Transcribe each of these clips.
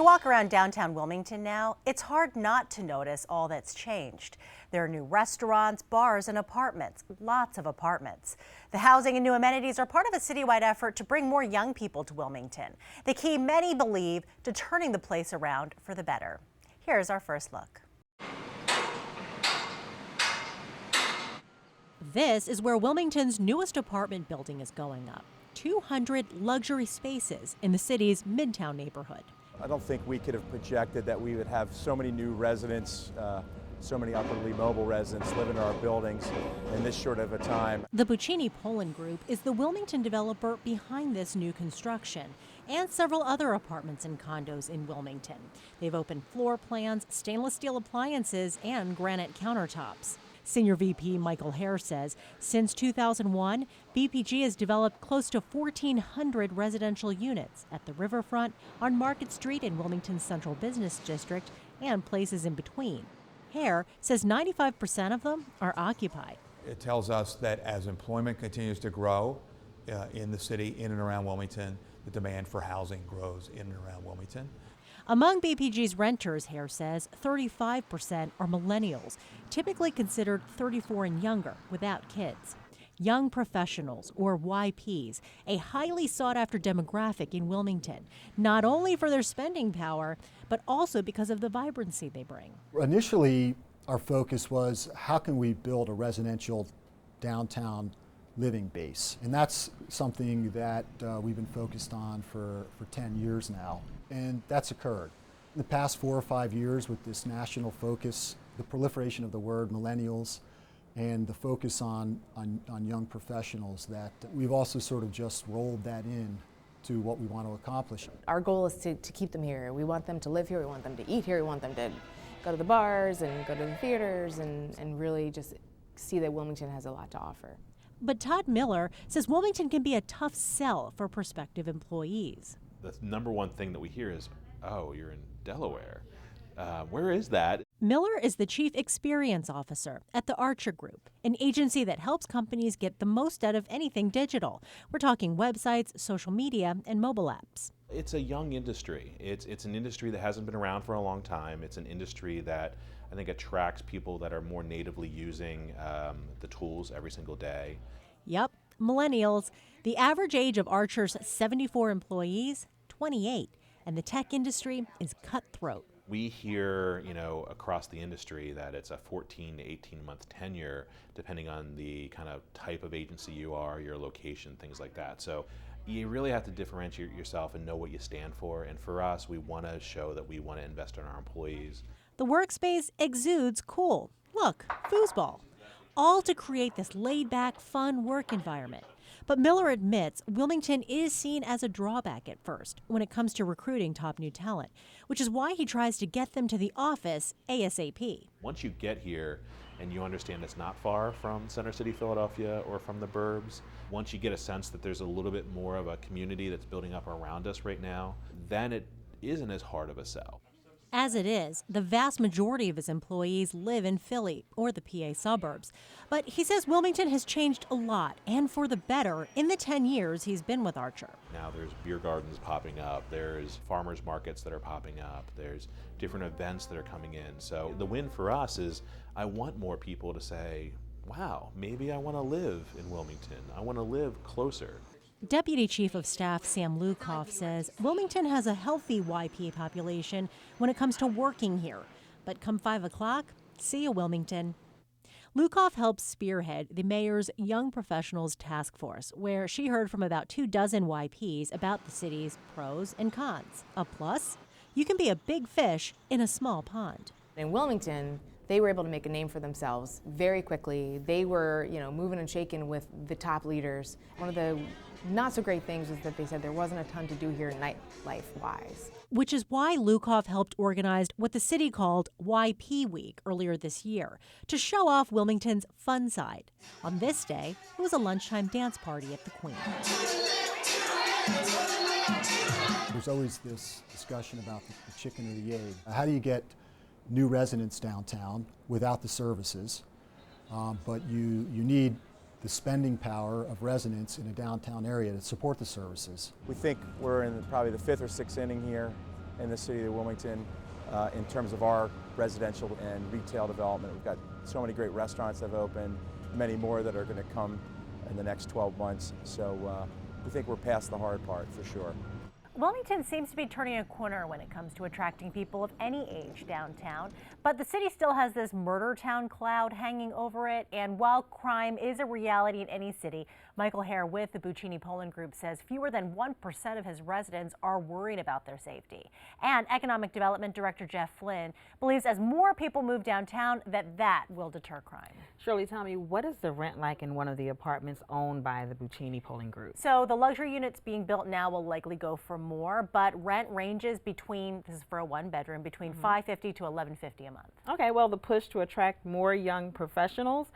you walk around downtown Wilmington now, it's hard not to notice all that's changed. There are new restaurants, bars, and apartments, lots of apartments. The housing and new amenities are part of a citywide effort to bring more young people to Wilmington. The key, many believe, to turning the place around for the better. Here's our first look. This is where Wilmington's newest apartment building is going up. 200 luxury spaces in the city's Midtown neighborhood. I don't think we could have projected that we would have so many new residents, so many upwardly mobile residents live in our buildings in this short of a time. The Buccini Pollin Group is the Wilmington developer behind this new construction and several other apartments and condos in Wilmington. They've opened floor plans, stainless steel appliances, and granite countertops. Senior VP Michael Hare says since 2001, BPG has developed close to 1,400 residential units at the riverfront, on Market Street in Wilmington's Central Business District, and places in between. Hare says 95% of them are occupied. It tells us that as employment continues to grow in the city, in and around Wilmington, the demand for housing grows in and around Wilmington. Among BPG's renters, Hare says 35% are millennials, typically considered 34 and younger, without kids. Young professionals, or YPs, a highly sought-after demographic in Wilmington, not only for their spending power, but also because of the vibrancy they bring. Initially, our focus was how can we build a residential downtown living base? And that's something that we've been focused on for 10 years now. And that's occurred. In the past 4 or 5 years with this national focus, the proliferation of the word millennials, and the focus on young professionals, that we've also sort of just rolled that in to what we want to accomplish. Our goal is to keep them here. We want them to live here, we want them to eat here, we want them to go to the bars and go to the theaters and really just see that Wilmington has a lot to offer. But Todd Miller says Wilmington can be a tough sell for prospective employees. The number one thing that we hear is, oh, you're in Delaware. Where is that? Miller is the Chief Experience Officer at the Archer Group, an agency that helps companies get the most out of anything digital. We're talking websites, social media, and mobile apps. It's a young industry. It's an industry that hasn't been around for a long time. It's an industry that I think attracts people that are more natively using the tools every single day. Yep, millennials. The average age of Archer's 74 employees, 28, and the tech industry is cutthroat. We hear, across the industry that it's a 14 to 18-month tenure, depending on the kind of type of agency you are, your location, things like that. So you really have to differentiate yourself and know what you stand for. And for us, we want to show that we want to invest in our employees. The workspace exudes cool. Look, foosball. All to create this laid-back, fun work environment. But Miller admits Wilmington is seen as a drawback at first when it comes to recruiting top new talent, which is why he tries to get them to the office ASAP. Once you get here and you understand it's not far from Center City, Philadelphia, or from the burbs, once you get a sense that there's a little bit more of a community that's building up around us right now, then it isn't as hard of a sell. As it is, the vast majority of his employees live in Philly or the PA suburbs. But he says Wilmington has changed a lot, and for the better, in the 10 years he's been with Archer. Now there's beer gardens popping up, there's farmers markets that are popping up, there's different events that are coming in. So the win for us is I want more people to say, wow, maybe I want to live in Wilmington. I want to live closer. Deputy Chief of Staff Sam Lukoff says Wilmington has a healthy YP population when it comes to working here. But come 5 o'clock, see you, Wilmington. Lukoff helps spearhead the mayor's Young Professionals Task Force, where she heard from about 24 YPs about the city's pros and cons. A plus, you can be a big fish in a small pond. In Wilmington, they were able to make a name for themselves very quickly. They were, moving and shaking with the top leaders. One of the not so great things was that they said there wasn't a ton to do here nightlife-wise. Which is why Lukoff helped organize what the city called YP Week earlier this year, to show off Wilmington's fun side. On this day, it was a lunchtime dance party at the Queen. There's always this discussion about the chicken or the egg. How do you get new residents downtown without the services? But you need the spending power of residents in a downtown area to support the services. We think we're in probably the 5th or 6th inning here. in the city of Wilmington in terms of our residential and retail development. We've got so many great restaurants that have opened, many more that are going to come in the next 12 months. So we think we're past the hard part for sure. Wilmington seems to be turning a corner when it comes to attracting people of any age downtown, but the city still has this murder town cloud hanging over it. And while crime is a reality in any city, Michael Hare with the Buccini Pollin Group says fewer than 1% of his residents are worried about their safety. And Economic Development Director Jeff Flynn believes as more people move downtown that will deter crime. Shirley, tell me, what is the rent like in one of the apartments owned by the Buccini Pollin Group? So the luxury units being built now will likely go for more, but rent ranges between, this is for a one-bedroom, between $550 to $1,150 a month. Okay, well, the push to attract more young professionals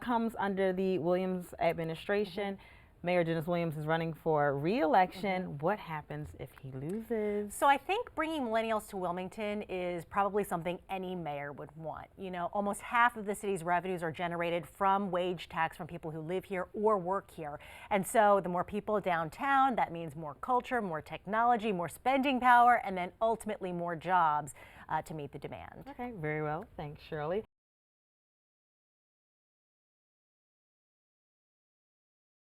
comes under the Williams administration. Mayor Dennis Williams is running for re-election. What happens if he loses? So I think bringing millennials to Wilmington is probably something any mayor would want. You know, almost half of the city's revenues are generated from wage tax from people who live here or work here. And so the more people downtown, that means more culture, more technology, more spending power, and then ultimately more jobs to meet the demand. Okay, very well. Thanks, Shirley.